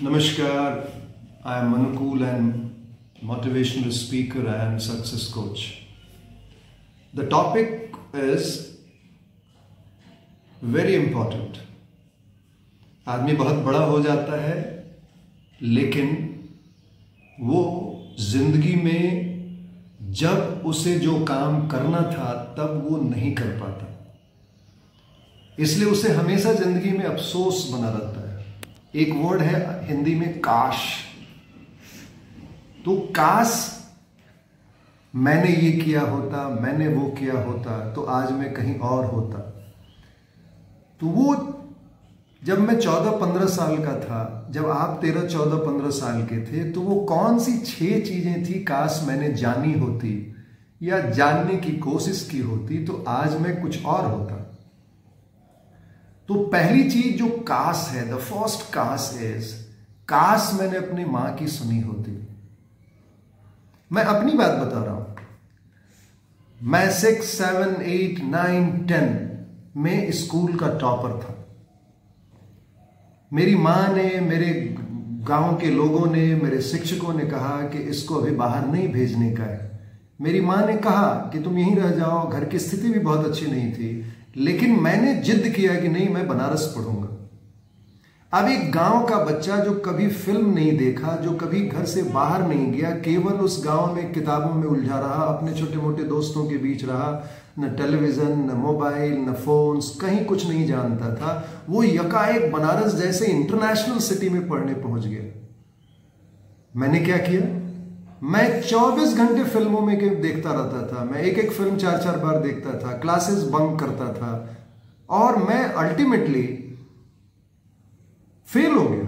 Namaskar, I am Manukul and motivational speaker and success coach. The topic is very important. आदमी बहुत बड़ा हो जाता है लेकिन वो जिंदगी में जब उसे जो काम करना था तब वो नहीं कर पाता, इसलिए उसे हमेशा जिंदगी में अफसोस बना रहता है। एक वर्ड है हिंदी में काश। तो काश मैंने ये किया होता, मैंने वो किया होता तो आज मैं कहीं और होता। तो वो जब मैं 14-15 साल का था, जब आप 13-14-15 साल के थे, तो वो कौन सी 6 चीजें थी काश मैंने जानी होती या जानने की कोशिश की होती तो आज मैं कुछ और होता। तो पहली चीज जो काश है, द फर्स्ट काश इज, काश मैंने अपनी मां की सुनी होती। मैं अपनी बात बता रहा हूं। मैं 6, 7, 8, 9, 10 में स्कूल का टॉपर था। मेरी मां ने, मेरे गांव के लोगों ने, मेरे शिक्षकों ने कहा कि इसको अभी बाहर नहीं भेजने का है। मेरी मां ने कहा कि तुम यहीं रह जाओ, घर की स्थिति भी बहुत अच्छी नहीं थी, लेकिन मैंने जिद किया कि नहीं, मैं बनारस पढ़ूंगा। अब एक गांव का बच्चा जो कभी फिल्म नहीं देखा, जो कभी घर से बाहर नहीं गया, केवल उस गांव में किताबों में उलझा रहा, अपने छोटे मोटे दोस्तों के बीच रहा, न टेलीविजन, न मोबाइल, न फोन्स, कहीं कुछ नहीं जानता था, वो यकाएक बनारस जैसे इंटरनेशनल सिटी में पढ़ने पहुंच गया। मैंने क्या किया? मैं 24 घंटे फिल्मों में देखता रहता था। मैं एक फिल्म 4-4 बार देखता था, क्लासेस बंक करता था और मैं अल्टीमेटली फेल हो गया।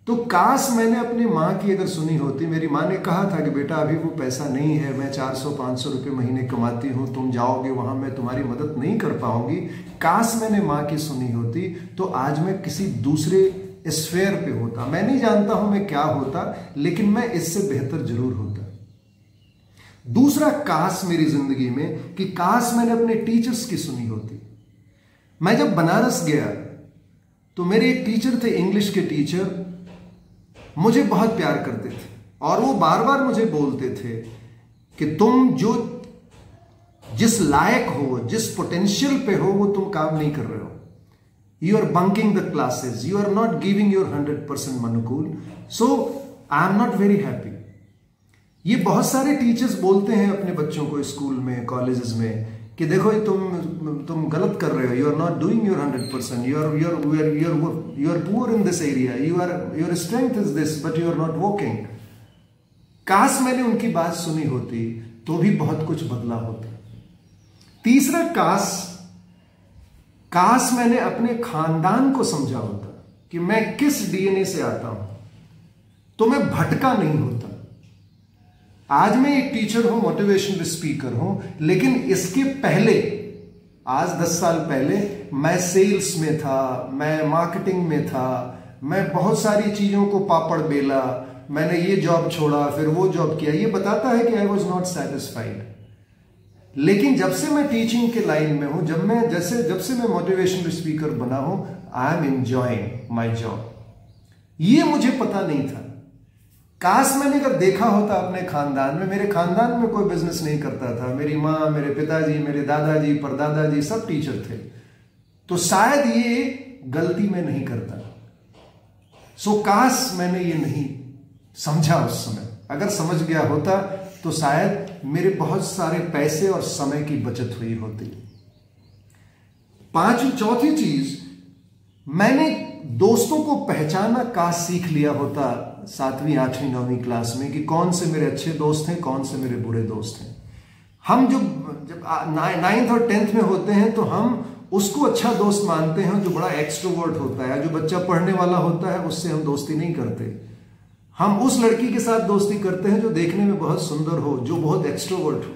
तो काश मैंने अपनी मां की अगर सुनी होती। मेरी मां ने कहा था कि बेटा अभी वो पैसा नहीं है, मैं 400-500 रुपये महीने कमाती हूं, तुम जाओगे वहां, मैं तुम्हारी मदद नहीं कर पाऊंगी। काश मैंने मां की सुनी होती तो आज मैं किसी दूसरे स्फेयर पे होता। मैं नहीं जानता हूं मैं क्या होता, लेकिन मैं इससे बेहतर जरूर होता। दूसरा काश मेरी जिंदगी में कि काश मैंने अपने टीचर्स की सुनी होती। मैं जब बनारस गया तो मेरे एक टीचर थे, इंग्लिश के टीचर, मुझे बहुत प्यार करते थे और वो बार बार मुझे बोलते थे कि तुम जो जिस लायक हो, जिस पोटेंशियल पे हो, वो तुम काम नहीं कर रहे हो। You are bunking the classes. You are not giving your 100% Manukul. So I am not very happy. ये बहुत सारे टीचर्स बोलते हैं अपने बच्चों को स्कूल में, कॉलेजेस में कि देखो तुम गलत कर रहे हो. You are not doing your 100%. You are poor in this area. Your strength is this, but you are not working. काश मैंने उनकी बात सुनी होती तो भी बहुत कुछ बदला होता। तीसरा काश मैंने अपने खानदान को समझा होता कि मैं किस डीएनए से आता हूं तो मैं भटका नहीं होता। आज मैं एक टीचर हूं, मोटिवेशनल स्पीकर हूं, लेकिन इसके पहले, आज 10 साल पहले, मैं सेल्स में था, मैं मार्केटिंग में था, मैं बहुत सारी चीजों को पापड़ बेला, मैंने ये जॉब छोड़ा, फिर वो जॉब किया। ये बताता है कि आई वॉज नॉट सेटिस्फाइड। लेकिन जब से मैं टीचिंग के लाइन में हूं, जब से मैं मोटिवेशनल स्पीकर बना हूं, I am enjoying my job. ये मुझे पता नहीं था। काश मैंने अगर देखा होता अपने खानदान में, मेरे खानदान में कोई बिजनेस नहीं करता था, मेरी मां, मेरे पिताजी, मेरे दादाजी, परदादाजी सब टीचर थे, तो शायद ये गलती मैं नहीं करता। सो काश मैंने ये नहीं समझा उस समय। अगर समझ गया होता तो शायद मेरे बहुत सारे पैसे और समय की बचत हुई होती। चौथी चीज, मैंने दोस्तों को पहचाना काश सीख लिया होता 7वीं, 8वीं, 9वीं क्लास में कि कौन से मेरे अच्छे दोस्त हैं, कौन से मेरे बुरे दोस्त हैं। हम जब 9th और 10th में होते हैं तो हम उसको अच्छा दोस्त मानते हैं जो बड़ा एक्सट्रोवर्ट होता है। जो बच्चा पढ़ने वाला होता है उससे हम दोस्ती नहीं करते। हम उस लड़की के साथ दोस्ती करते हैं जो देखने में बहुत सुंदर हो, जो बहुत एक्सट्रोवर्ट हो,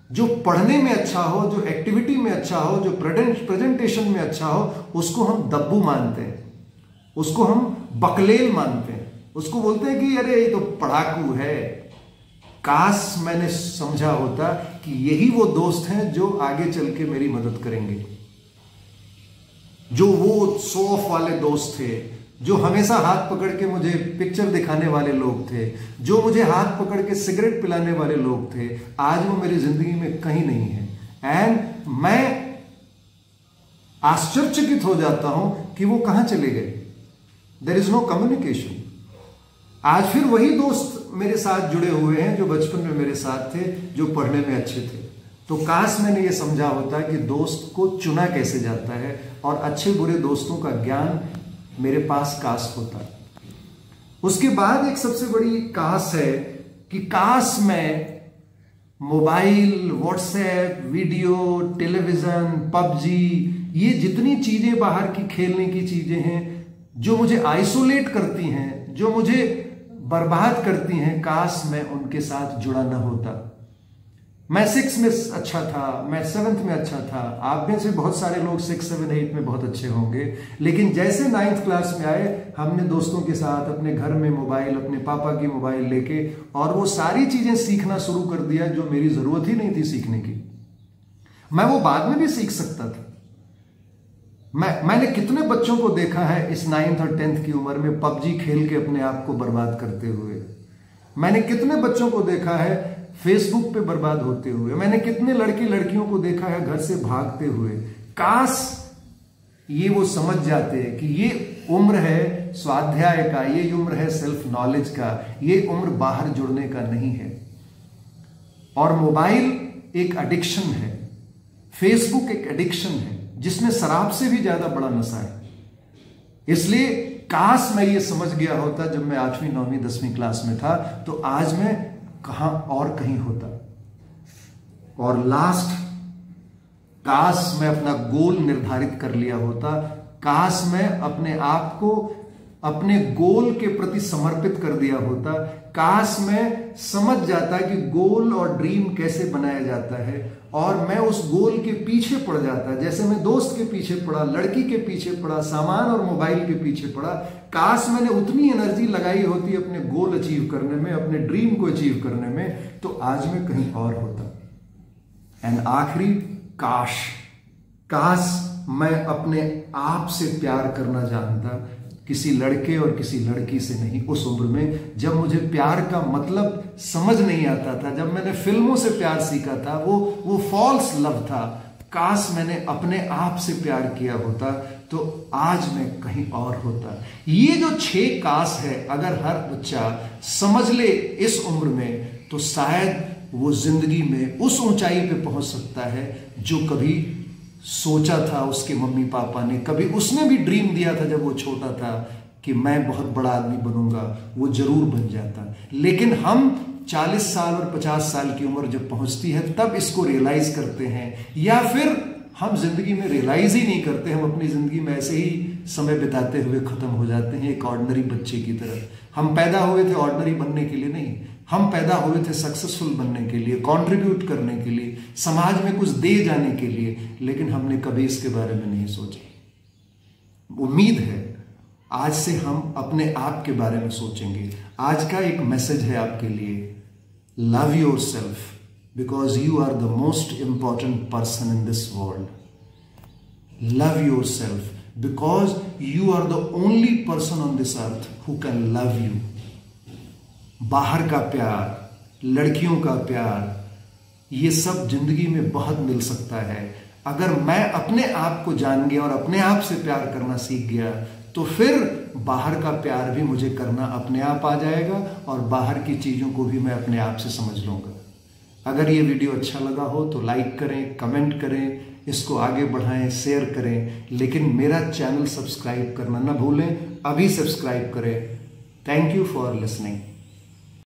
जो पढ़ने में अच्छा हो, जो एक्टिविटी में अच्छा हो, जो प्रेजेंटेशन में अच्छा हो, उसको हम दब्बू मानते हैं, उसको हम बकलेल मानते हैं, उसको बोलते हैं कि अरे ये तो पढ़ाकू है। काश मैंने समझा होता कि यही वो दोस्त हैं जो आगे चल के मेरी मदद करेंगे। जो वो शो ऑफ वाले दोस्त थे, जो हमेशा हाथ पकड़ के मुझे पिक्चर दिखाने वाले लोग थे, जो मुझे हाथ पकड़ के सिगरेट पिलाने वाले लोग थे, आज वो मेरी जिंदगी में कहीं नहीं है। एंड मैं आश्चर्यचकित हो जाता हूं कि वो कहां चले गए। There is no communication. आज फिर वही दोस्त मेरे साथ जुड़े हुए हैं जो बचपन में मेरे साथ थे, जो पढ़ने में अच्छे थे। तो काश मैंने ये समझा होता कि दोस्त को चुना कैसे जाता है, और अच्छे बुरे दोस्तों का ज्ञान मेरे पास काश होता। उसके बाद एक सबसे बड़ी काश है कि काश मैं mobile, WhatsApp, video, television, PUBG, ये जितनी चीजें बाहर की खेलने की चीजें हैं जो मुझे आइसोलेट करती हैं, जो मुझे बर्बाद करती हैं, काश मैं उनके साथ जुड़ा न होता। मैं 6 में अच्छा था, मैं 7th में अच्छा था। आप में से बहुत सारे लोग 6, 7, 8 में बहुत अच्छे होंगे, लेकिन जैसे 9th क्लास में आए, हमने दोस्तों के साथ अपने घर में मोबाइल, अपने पापा की मोबाइल लेके, और वो सारी चीजें सीखना शुरू कर दिया जो मेरी जरूरत ही नहीं थी सीखने की। मैं वो बाद में भी सीख सकता था। मैंने कितने बच्चों को देखा है इस 9th और 10th की उम्र में पबजी खेल के अपने आप को बर्बाद करते हुए। मैंने कितने बच्चों को देखा है फेसबुक पे बर्बाद होते हुए। मैंने कितने लड़के लड़कियों को देखा है घर से भागते हुए। काश ये वो समझ जाते कि ये उम्र है स्वाध्याय का, ये उम्र है सेल्फ नॉलेज का, ये उम्र बाहर जुड़ने का नहीं है। और मोबाइल एक एडिक्शन है, फेसबुक एक एडिक्शन है, जिसमें शराब से भी ज्यादा बड़ा नशा है। इसलिए काश मैं ये समझ गया होता जब मैं 8वीं, 9वीं, 10वीं क्लास में था, तो आज मैं कहां और कहीं होता। और लास्ट, काश मैं अपना गोल निर्धारित कर लिया होता। काश मैं अपने आप को अपने गोल के प्रति समर्पित कर दिया होता। काश मैं समझ जाता कि गोल और ड्रीम कैसे बनाया जाता है, और मैं उस गोल के पीछे पड़ जाता। जैसे मैं दोस्त के पीछे पड़ा, लड़की के पीछे पड़ा, सामान और मोबाइल के पीछे पड़ा। काश मैंने उतनी एनर्जी लगाई होती अपने गोल अचीव करने में, अपने ड्रीम को अचीव करने में, तो आज मैं कहीं और होता। एंड आखिरी काश मैं अपने आप से प्यार करना जानता, किसी लड़के और किसी लड़की से नहीं। उस उम्र में जब मुझे प्यार का मतलब समझ नहीं आता था, जब मैंने फिल्मों से प्यार सीखा था, वो फॉल्स लव था। काश मैंने अपने आप से प्यार किया होता, तो आज मैं कहीं और होता। ये जो 6 काश है, अगर हर बच्चा समझ ले इस उम्र में, तो शायद वो जिंदगी में उस ऊंचाई पे पहुंच सकता है जो कभी सोचा था उसके मम्मी पापा ने। कभी उसने भी ड्रीम दिया था जब वो छोटा था कि मैं बहुत बड़ा आदमी बनूंगा, वो जरूर बन जाता। लेकिन हम 40 साल और 50 साल की उम्र जब पहुंचती है, तब इसको रियलाइज करते हैं, या फिर हम जिंदगी में रियलाइज ही नहीं करते। हम अपनी जिंदगी में ऐसे ही समय बिताते हुए खत्म हो जाते हैं, एक ऑर्डिनरी बच्चे की तरह। हम पैदा हुए थे ऑर्डिनरी बनने के लिए नहीं, हम पैदा हुए थे सक्सेसफुल बनने के लिए, कंट्रीब्यूट करने के लिए, समाज में कुछ दे जाने के लिए। लेकिन हमने कभी इसके बारे में नहीं सोचा। उम्मीद है आज से हम अपने आप के बारे में सोचेंगे। आज का एक मैसेज है आपके लिए, love yourself because you are the most important person in this world. Love yourself because you are the only person on this earth who can love you. बाहर का प्यार, लड़कियों का प्यार, ये सब जिंदगी में बहुत मिल सकता है। अगर मैं अपने आप को जान गया और अपने आप से प्यार करना सीख गया, तो फिर बाहर का प्यार भी मुझे करना अपने आप आ जाएगा, और बाहर की चीजों को भी मैं अपने आप से समझ लूंगा। अगर ये वीडियो अच्छा लगा हो तो लाइक करें, कमेंट करें, इसको आगे बढ़ाएं, शेयर करें। लेकिन मेरा चैनल सब्सक्राइब करना ना भूलें, अभी सब्सक्राइब करें। Thank you for listening.